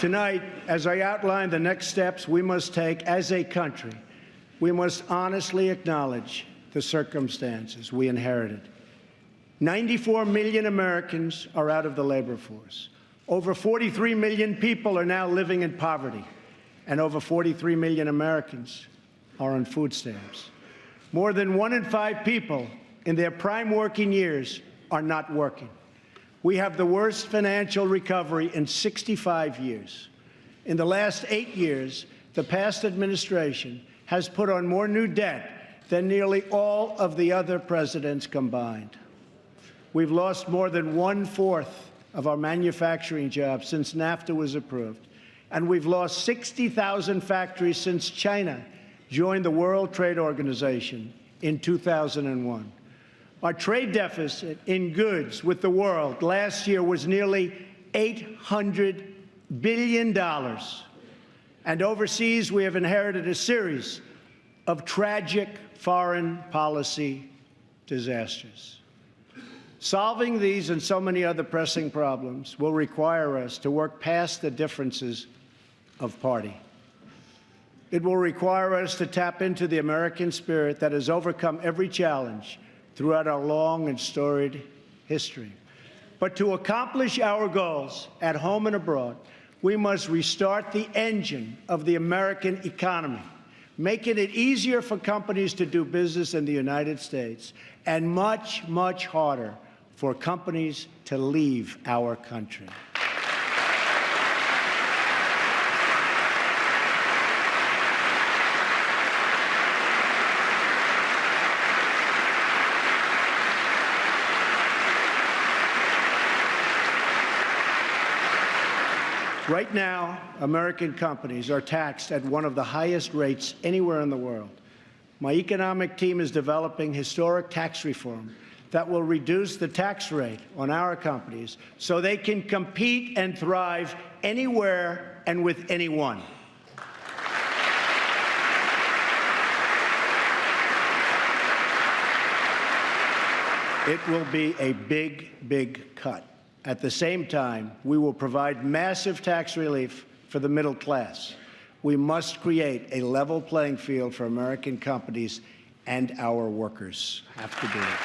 Tonight, as I outline the next steps we must take as a country, we must honestly acknowledge the circumstances we inherited. 94 million Americans are out of the labor force. Over 43 million people are now living in poverty, and over 43 million Americans are on food stamps. More than 1 in 5 people in their prime working years are not working. We have the worst financial recovery in 65 years. In the last 8 years, the past administration has put on more new debt than nearly all of the other presidents combined. We've lost more than 1/4 of our manufacturing jobs since NAFTA was approved, and we've lost 60,000 factories since China joined the World Trade Organization in 2001. Our trade deficit in goods with the world last year was nearly $800 billion. And overseas, we have inherited a series of tragic foreign policy disasters. Solving these and so many other pressing problems will require us to work past the differences of party. It will require us to tap into the American spirit that has overcome every challenge throughout our long and storied history. But to accomplish our goals at home and abroad, we must restart the engine of the American economy, making it easier for companies to do business in the United States and much, much harder for companies to leave our country. Right now, American companies are taxed at one of the highest rates anywhere in the world. My economic team is developing historic tax reform that will reduce the tax rate on our companies so they can compete and thrive anywhere and with anyone. It will be a big, big cut. At the same time, we will provide massive tax relief for the middle class. We must create a level playing field for American companies, and our workers have to do it.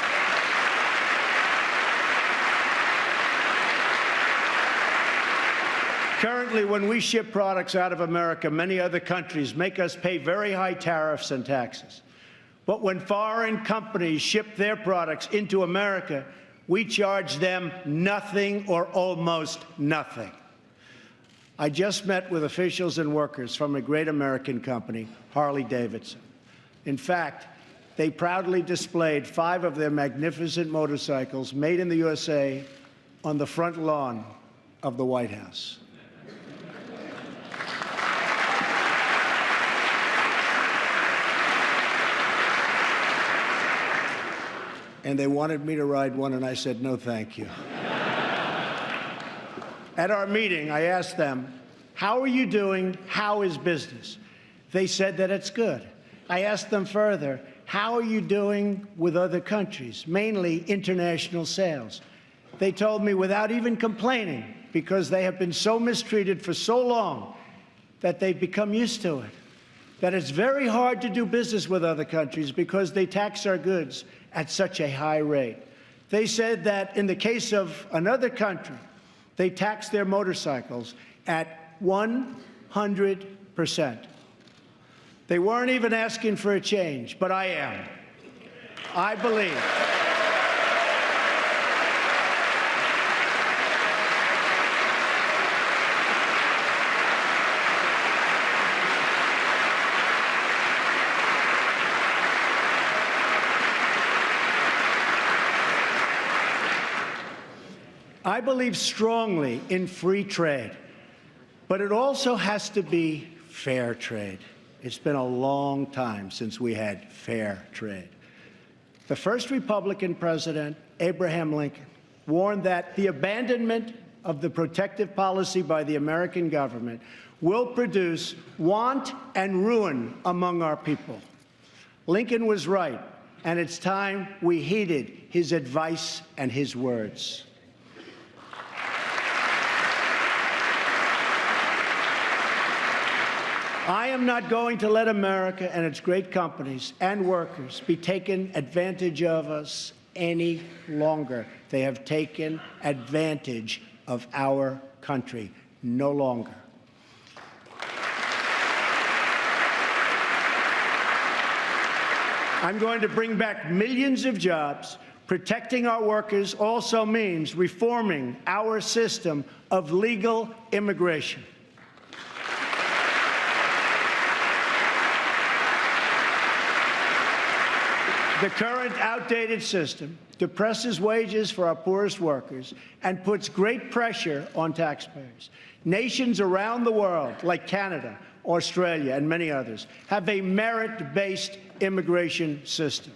Currently, when we ship products out of America, many other countries make us pay very high tariffs and taxes. But when foreign companies ship their products into America, we charge them nothing or almost nothing. I just met with officials and workers from a great American company, Harley-Davidson. In fact, they proudly displayed 5 of their magnificent motorcycles made in the USA on the front lawn of the White House. And they wanted me to ride one, and I said, no, thank you. At our meeting, I asked them, how are you doing? How is business? They said that it's good. I asked them further, how are you doing with other countries, mainly international sales? They told me without even complaining, because they have been so mistreated for so long that they've become used to it, that it's very hard to do business with other countries because they tax our goods at such a high rate. They said that in the case of another country, they tax their motorcycles at 100%. They weren't even asking for a change, but I am. I believe. I believe strongly in free trade, but it also has to be fair trade. It's been a long time since we had fair trade. The first Republican president, Abraham Lincoln, warned that the abandonment of the protective policy by the American government will produce want and ruin among our people. Lincoln was right, and it's time we heeded his advice and his words. I am not going to let America and its great companies and workers be taken advantage of us any longer. They have taken advantage of our country. No longer. I'm going to bring back millions of jobs. Protecting our workers also means reforming our system of legal immigration. The current outdated system depresses wages for our poorest workers and puts great pressure on taxpayers. Nations around the world, like Canada, Australia, and many others, have a merit-based immigration system.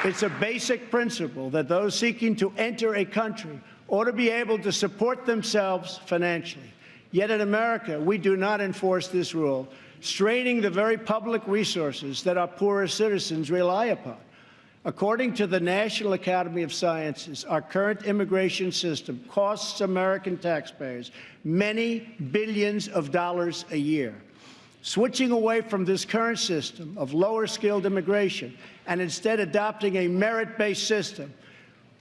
It's a basic principle that those seeking to enter a country ought to be able to support themselves financially. Yet in America, we do not enforce this rule, straining the very public resources that our poorest citizens rely upon. According to the National Academy of Sciences, our current immigration system costs American taxpayers many billions of dollars a year. Switching away from this current system of lower-skilled immigration and instead adopting a merit-based system,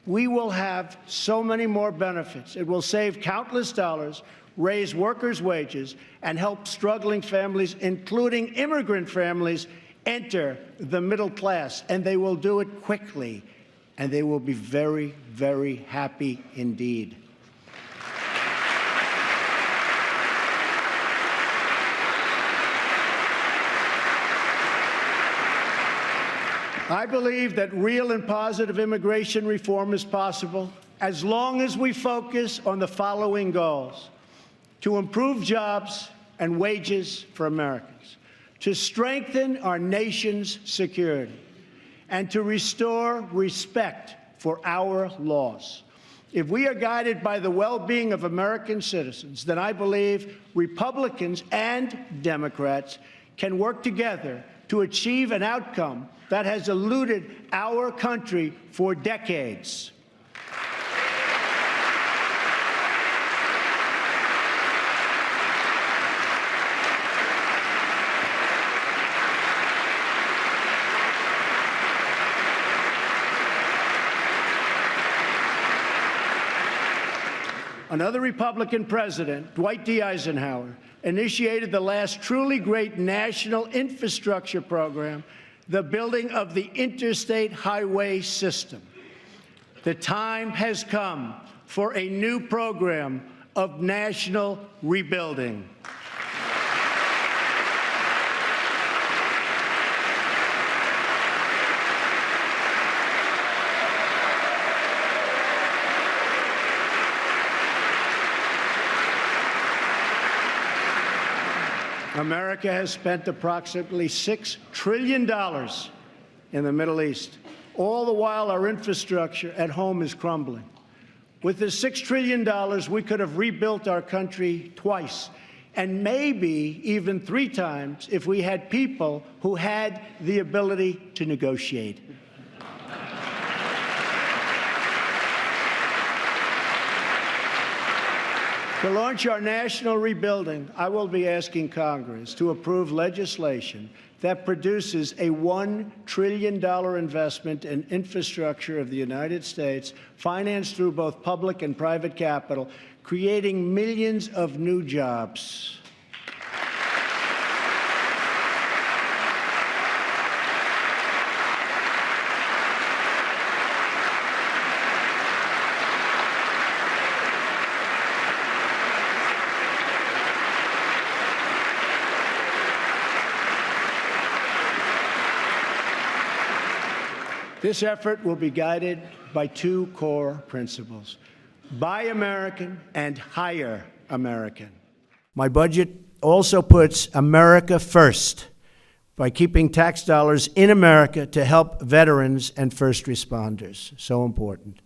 we will have so many more benefits. It will save countless dollars, raise workers' wages, and help struggling families, including immigrant families, enter the middle class. And they will do it quickly, and they will be very, very happy indeed. I believe that real and positive immigration reform is possible as long as we focus on the following goals: to improve jobs and wages for Americans, to strengthen our nation's security, and to restore respect for our laws. If we are guided by the well-being of American citizens, then I believe Republicans and Democrats can work together to achieve an outcome that has eluded our country for decades. Another Republican president, Dwight D. Eisenhower, initiated the last truly great national infrastructure program, the building of the interstate highway system. The time has come for a new program of national rebuilding. America has spent approximately $6 trillion in the Middle East. All the while, our infrastructure at home is crumbling. With this $6 trillion, we could have rebuilt our country twice, and maybe even 3 times if we had people who had the ability to negotiate. To launch our national rebuilding, I will be asking Congress to approve legislation that produces a $1 trillion investment in infrastructure of the United States, financed through both public and private capital, creating millions of new jobs. This effort will be guided by 2 core principles: Buy American and Hire American. My budget also puts America first by keeping tax dollars in America to help veterans and first responders. So important.